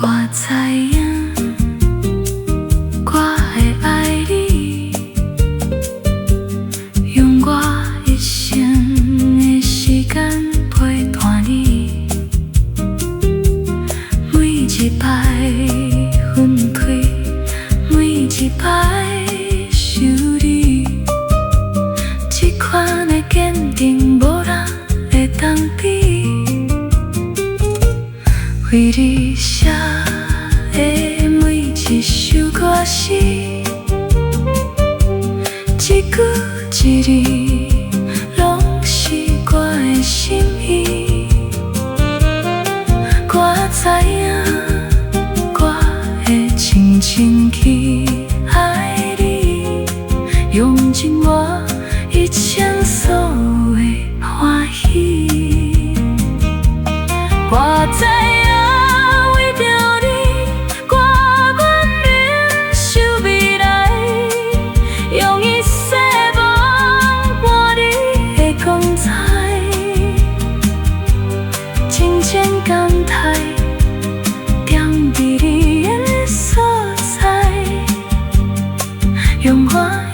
我知影，我会爱你，用我一生的时间陪伴你。每一摆分开，每一摆想你，这款的坚定无人会当比。为你写的每一首歌词，一句一字，拢是我的心意。我知影，我会深深去爱你，用尽我一生所有的欢喜。我知影。感慨，点美丽的所在，用我。